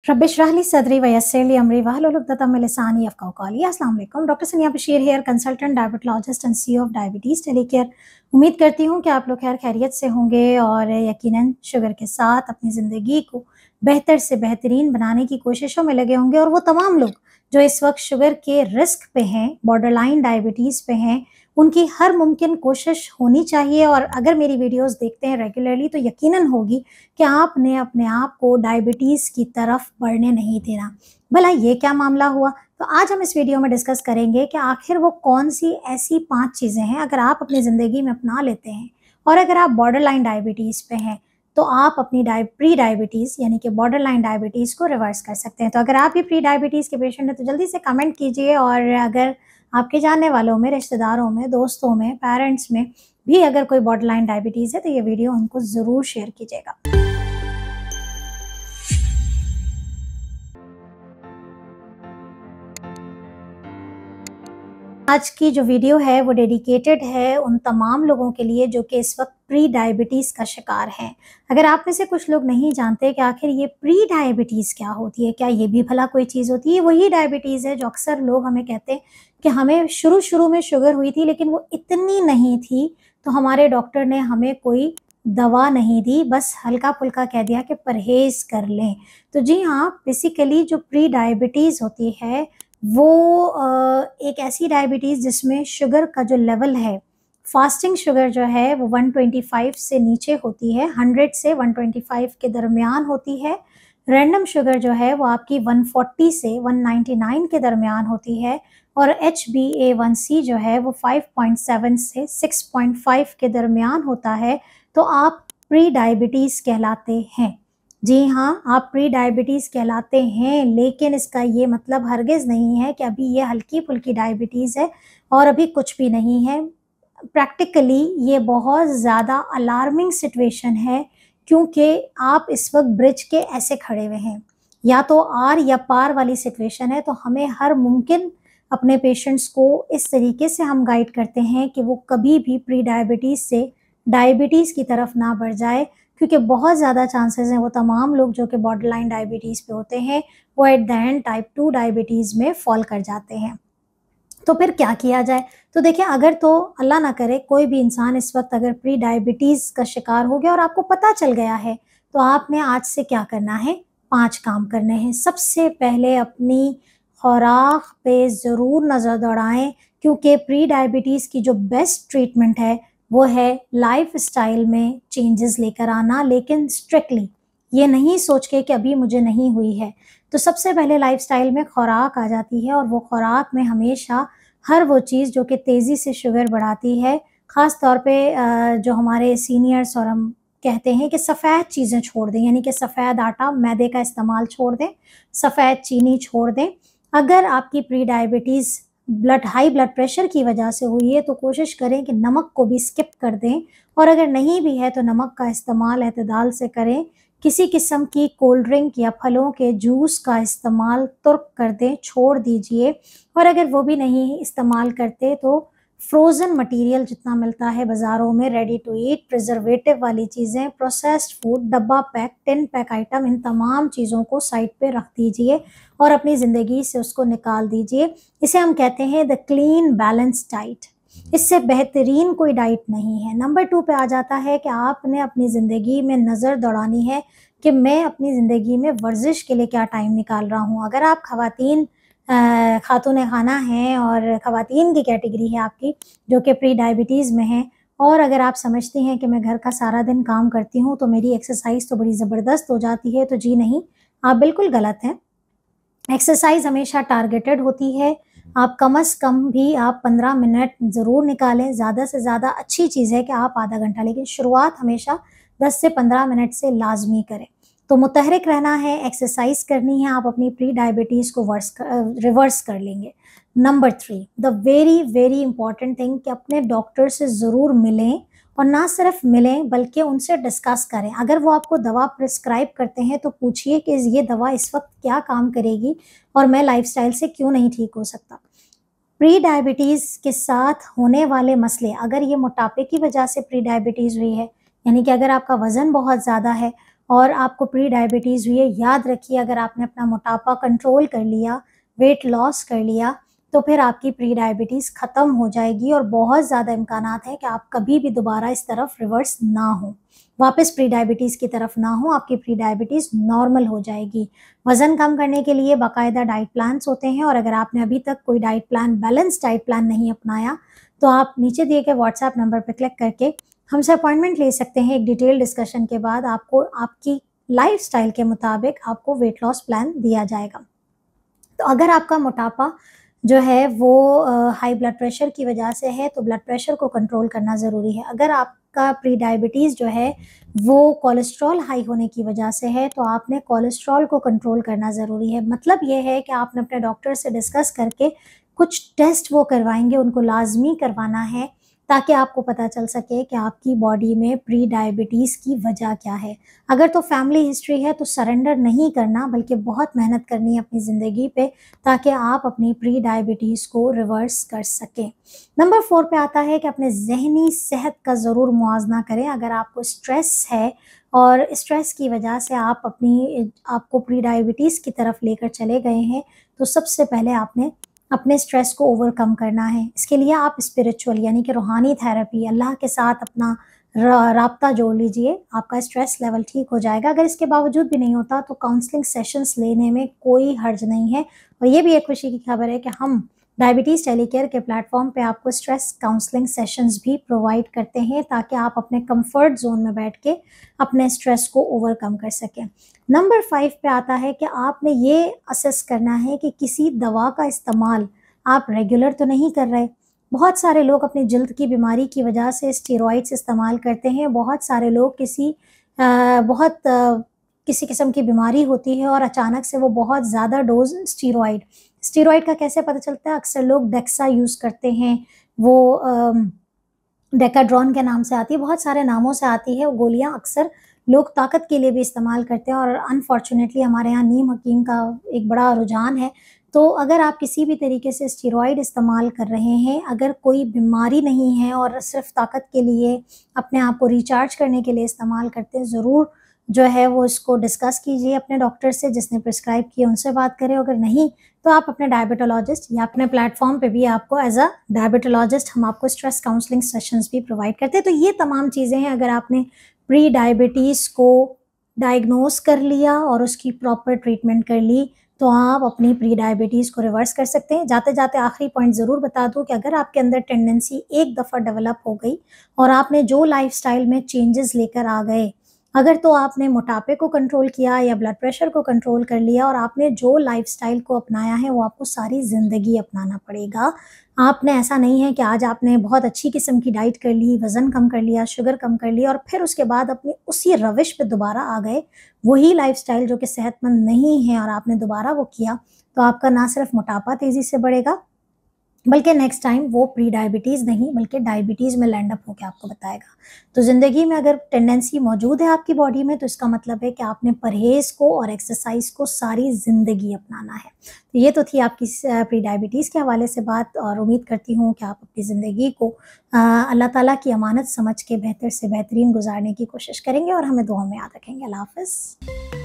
रब इश्रह ली सदरी वयस्सिर ली अमरी वहलुल उक़दतम मिन लिसानी यफ़क़हू क़ौली। अस्सलाम वालेकुम। Doctor Sania Bashir here consultant, diabetologist and CEO of diabetes telecare. उम्मीद करती हूँ कि आप लोग खैर खैरियत से होंगे और यकीनन शुगर के साथ अपनी ज़िंदगी को बेहतर से बेहतरीन बनाने की कोशिशों में लगे होंगे। और वो तमाम लोग जो इस वक्त शुगर के रिस्क पे हैं, बॉर्डरलाइन डायबिटीज़ पे हैं, उनकी हर मुमकिन कोशिश होनी चाहिए। और अगर मेरी वीडियोस देखते हैं रेगुलरली तो यकीनन होगी कि आपने अपने आप को डायबिटीज़ की तरफ बढ़ने नहीं देना। भला ये क्या मामला हुआ? तो आज हम इस वीडियो में डिस्कस करेंगे कि आखिर वो कौन सी ऐसी 5 चीज़ें हैं अगर आप अपनी ज़िंदगी में अपना लेते हैं और अगर आप बॉर्डरलाइन डायबिटीज़ पे हैं तो आप अपनी प्री डायबिटीज़ यानी कि बॉर्डरलाइन डायबिटीज़ को रिवर्स कर सकते हैं। तो अगर आप भी प्री डायबिटीज़ के पेशेंट हैं तो जल्दी से कमेंट कीजिए। और अगर आपके जानने वालों में, रिश्तेदारों में, दोस्तों में, पेरेंट्स में भी अगर कोई बॉर्डरलाइन डायबिटीज़ है तो ये वीडियो उनको ज़रूर शेयर कीजिएगा। आज की जो वीडियो है वो डेडिकेटेड है उन तमाम लोगों के लिए जो कि इस वक्त प्री डायबिटीज़ का शिकार हैं। अगर आप में से कुछ लोग नहीं जानते कि आखिर ये प्री डायबिटीज़ क्या होती है, क्या ये भी भला कोई चीज़ होती है? वही डायबिटीज़ है जो अक्सर लोग हमें कहते हैं कि हमें शुरू में शुगर हुई थी लेकिन वो इतनी नहीं थी, तो हमारे डॉक्टर ने हमें कोई दवा नहीं दी, बस हल्का फुल्का कह दिया कि परहेज़ कर लें। तो जी हाँ, बेसिकली जो प्री डायबिटीज़ होती है वो एक ऐसी डायबिटीज़ जिसमें शुगर का जो लेवल है, फास्टिंग शुगर जो है वो 125 से नीचे होती है, 100 से 125 के दरमियान होती है। रैंडम शुगर जो है वो आपकी 140 से 199 के दरमियान होती है। और HbA1c जो है वो 5.7 से 6.5 के दरमियान होता है। तो आप प्री डायबिटीज़ कहलाते हैं। जी हाँ, आप प्री डायबिटीज़ कहलाते हैं, लेकिन इसका ये मतलब हरगिज़ नहीं है कि अभी ये हल्की-फुल्की डायबिटीज़ है और अभी कुछ भी नहीं है। प्रैक्टिकली ये बहुत ज़्यादा अलार्मिंग सिचुएशन है, क्योंकि आप इस वक्त ब्रिज के ऐसे खड़े हुए हैं, या तो आर या पार वाली सिचुएशन है। तो हमें हर मुमकिन अपने पेशेंट्स को इस तरीके से हम गाइड करते हैं कि वो कभी भी प्री डायबिटीज़ से डायबिटीज़ की तरफ ना बढ़ जाए, क्योंकि बहुत ज़्यादा चांसेस हैं वो तमाम लोग जो कि बॉर्डरलाइन डायबिटीज़ पे होते हैं वो at the end type 2 diabetes में फॉल कर जाते हैं। तो फिर क्या किया जाए? तो देखिए, अगर तो अल्लाह ना करे कोई भी इंसान इस वक्त अगर प्री डायबिटीज़ का शिकार हो गया और आपको पता चल गया है, तो आपने आज से क्या करना है? 5 काम करने हैं। सबसे पहले अपनी खुराक पे ज़रूर नज़र दौड़ाएँ, क्योंकि प्री डायबिटीज़ की जो बेस्ट ट्रीटमेंट है वो है लाइफ़स्टाइल में चेंजेस लेकर आना, लेकिन स्ट्रिक्टली ये नहीं सोच के कि अभी मुझे नहीं हुई है। तो सबसे पहले लाइफ़स्टाइल में खुराक आ जाती है, और वो खुराक में हमेशा हर वो चीज़ जो कि तेज़ी से शुगर बढ़ाती है, ख़ास तौर पे जो हमारे सीनियर्स और हम कहते हैं कि सफ़ेद चीज़ें छोड़ दें, यानी कि सफ़ेद आटा, मैदे का इस्तेमाल छोड़ दें, सफ़ेद चीनी छोड़ दें। अगर आपकी pre diabetes high blood pressure की वजह से हुई है तो कोशिश करें कि नमक को भी स्किप कर दें, और अगर नहीं भी है तो नमक का इस्तेमाल एतदाल से करें। किसी किस्म की कोल्ड ड्रिंक या फलों के जूस का इस्तेमाल तुर्क कर दें, छोड़ दीजिए। और अगर वो भी नहीं इस्तेमाल करते तो फ्रोज़न मटेरियल जितना मिलता है बाज़ारों में, रेडी टू ईट, प्रिजर्वेटिव वाली चीज़ें, प्रोसेस्ड फूड, डब्बा पैक, टिन पैक आइटम, इन तमाम चीज़ों को साइड पे रख दीजिए और अपनी ज़िंदगी से उसको निकाल दीजिए। इसे हम कहते हैं द क्लीन बैलेंस डाइट। इससे बेहतरीन कोई डाइट नहीं है। नंबर 2 पे आ जाता है कि आपने अपनी ज़िंदगी में नज़र दौड़ानी है कि मैं अपनी ज़िंदगी में वर्जिश के लिए क्या टाइम निकाल रहा हूँ। अगर आप खातून खाना हैं और ख़वातीन की कैटेगरी है आपकी जो कि प्री डायबिटीज़ में हैं, और अगर आप समझती हैं कि मैं घर का सारा दिन काम करती हूँ तो मेरी एक्सरसाइज तो बड़ी ज़बरदस्त हो जाती है, तो जी नहीं, आप बिल्कुल गलत हैं। एक्सरसाइज हमेशा टारगेटेड होती है। आप कम से कम भी आप 15 मिनट ज़रूर निकालें, ज़्यादा से ज़्यादा अच्छी चीज़ है कि आप आधा घंटा, लेकिन शुरुआत हमेशा 10 से 15 मिनट से लाजमी करें। तो मुतहरिक रहना है, एक्सरसाइज करनी है, आप अपनी प्री डायबिटीज़ को रिवर्स कर लेंगे। Number 3, the very very important thing कि अपने डॉक्टर से ज़रूर मिलें, और ना सिर्फ मिलें बल्कि उनसे डिस्कस करें। अगर वो आपको दवा प्रिस्क्राइब करते हैं तो पूछिए कि ये दवा इस वक्त क्या काम करेगी और मैं लाइफस्टाइल से क्यों नहीं ठीक हो सकता। प्री डायबिटीज़ के साथ होने वाले मसले, अगर ये मोटापे की वजह से प्री डायबिटीज़ हुई है, यानी कि अगर आपका वज़न बहुत ज़्यादा है और आपको प्री डायबिटीज़ हुई है, याद रखिए अगर आपने अपना मोटापा कंट्रोल कर लिया, वेट लॉस कर लिया, तो फिर आपकी प्री डायबिटीज़ ख़त्म हो जाएगी और बहुत ज़्यादा इम्कानात है कि आप कभी भी दोबारा इस तरफ रिवर्स ना हो, वापस प्री डायबिटीज़ की तरफ ना हो, आपकी प्री डायबिटीज़ नॉर्मल हो जाएगी। वज़न कम करने के लिए बाकायदा डाइट प्लान्स होते हैं और अगर आपने अभी तक कोई diet plan, balance diet plan नहीं अपनाया, तो आप नीचे दिए गए व्हाट्सएप नंबर पर क्लिक करके हमसे अपॉइंटमेंट ले सकते हैं। एक डिटेल डिस्कशन के बाद आपको आपकी लाइफ़स्टाइल के मुताबिक आपको वेट लॉस प्लान दिया जाएगा। तो अगर आपका मोटापा जो है वो हाई ब्लड प्रेशर की वजह से है, तो ब्लड प्रेशर को कंट्रोल करना ज़रूरी है। अगर आपका प्री डायबिटीज़ जो है वो कोलेस्ट्रॉल हाई होने की वजह से है, तो आपने कोलेस्ट्रॉल को कंट्रोल करना ज़रूरी है। मतलब ये है कि आपने अपने डॉक्टर से डिस्कस करके कुछ टेस्ट वो करवाएँगे, उनको लाज़मी करवाना है, ताकि आपको पता चल सके कि आपकी बॉडी में प्री डायबिटीज़ की वजह क्या है। अगर तो फैमिली हिस्ट्री है तो सरेंडर नहीं करना, बल्कि बहुत मेहनत करनी है अपनी ज़िंदगी पे, ताकि आप अपनी प्री डायबिटीज़ को रिवर्स कर सकें। नंबर 4 पे आता है कि अपने ज़हनी सेहत का ज़रूर मुआवज़ा करें। अगर आपको स्ट्रेस है और स्ट्रेस की वजह से आपको प्री डायबिटीज़ की तरफ लेकर चले गए हैं, तो सबसे पहले आपने अपने स्ट्रेस को ओवरकम करना है। इसके लिए आप स्पिरिचुअल यानी कि रूहानी थेरेपी, अल्लाह के साथ अपना राब्ता जोड़ लीजिए, आपका स्ट्रेस लेवल ठीक हो जाएगा। अगर इसके बावजूद भी नहीं होता तो काउंसलिंग सेशंस लेने में कोई हर्ज नहीं है। और ये भी एक खुशी की खबर है कि हम डायबिटीज़ टेलीकेयर के प्लेटफॉर्म पे आपको स्ट्रेस काउंसलिंग सेशंस भी प्रोवाइड करते हैं, ताकि आप अपने कंफर्ट जोन में बैठ के अपने स्ट्रेस को ओवरकम कर सकें। नंबर 5 पे आता है कि आपने ये असेस करना है कि किसी दवा का इस्तेमाल आप रेगुलर तो नहीं कर रहे। बहुत सारे लोग अपनी जल्द की बीमारी की वजह से स्टेरॉइड्स इस्तेमाल करते हैं। बहुत सारे लोग किसी किस्म की बीमारी होती है और अचानक से वो बहुत ज़्यादा डोज़ स्टेरॉइड का कैसे पता चलता है? अक्सर लोग डेक्सा यूज़ करते हैं, वो डेकाड्रॉन के नाम से आती है, बहुत सारे नामों से आती है। वो गोलियाँ अक्सर लोग ताकत के लिए भी इस्तेमाल करते हैं और अनफॉर्चुनेटली हमारे यहाँ नीम हकीम का एक बड़ा रुझान है। तो अगर आप किसी भी तरीके से स्टेरॉइड इस्तेमाल कर रहे हैं, अगर कोई बीमारी नहीं है और सिर्फ़ ताकत के लिए, अपने आप को रिचार्ज करने के लिए इस्तेमाल करते हैं, ज़रूर जो है वो इसको डिस्कस कीजिए अपने डॉक्टर से, जिसने प्रिस्क्राइब किया उनसे बात करें। अगर नहीं तो आप अपने डायबिटोलॉजिस्ट या अपने प्लेटफॉर्म पे भी आपको एज अ डायबिटोलॉजिस्ट हम आपको स्ट्रेस काउंसलिंग सेशंस भी प्रोवाइड करते हैं। तो ये तमाम चीज़ें हैं। अगर आपने प्री डायबिटीज़ को डायग्नोस कर लिया और उसकी प्रॉपर ट्रीटमेंट कर ली, तो आप अपनी प्री डायबिटीज़ को रिवर्स कर सकते हैं। जाते जाते आखिरी पॉइंट ज़रूर बता दूं कि अगर आपके अंदर टेंडेंसी एक दफ़ा डेवलप हो गई और आपने जो लाइफस्टाइल में चेंजेस लेकर आ गए, अगर तो आपने मोटापे को कंट्रोल किया या ब्लड प्रेशर को कंट्रोल कर लिया और आपने जो लाइफस्टाइल को अपनाया है वो आपको सारी ज़िंदगी अपनाना पड़ेगा। आपने ऐसा नहीं है कि आज आपने बहुत अच्छी किस्म की डाइट कर ली, वज़न कम कर लिया, शुगर कम कर लिया और फिर उसके बाद अपनी उसी रविश पे दोबारा आ गए, वही लाइफस्टाइल जो कि सेहतमंद नहीं है और आपने दोबारा वो किया, तो आपका ना सिर्फ मोटापा तेज़ी से बढ़ेगा, बल्कि नेक्स्ट टाइम वो प्री डायबिटीज़ नहीं बल्कि डायबिटीज़ में लैंड अप होके आपको बताएगा। तो ज़िंदगी में अगर टेंडेंसी मौजूद है आपकी बॉडी में, तो इसका मतलब है कि आपने परहेज़ को और एक्सरसाइज़ को सारी ज़िंदगी अपनाना है। तो ये तो थी आपकी प्री डायबिटीज़ के हवाले से बात, और उम्मीद करती हूँ कि आप अपनी ज़िंदगी को अल्लाह ताला की अमानत समझ के बेहतर से बेहतरीन गुजारने की कोशिश करेंगे और हमें दुआ में याद रखेंगे। अल्लाह हाफ़िज़।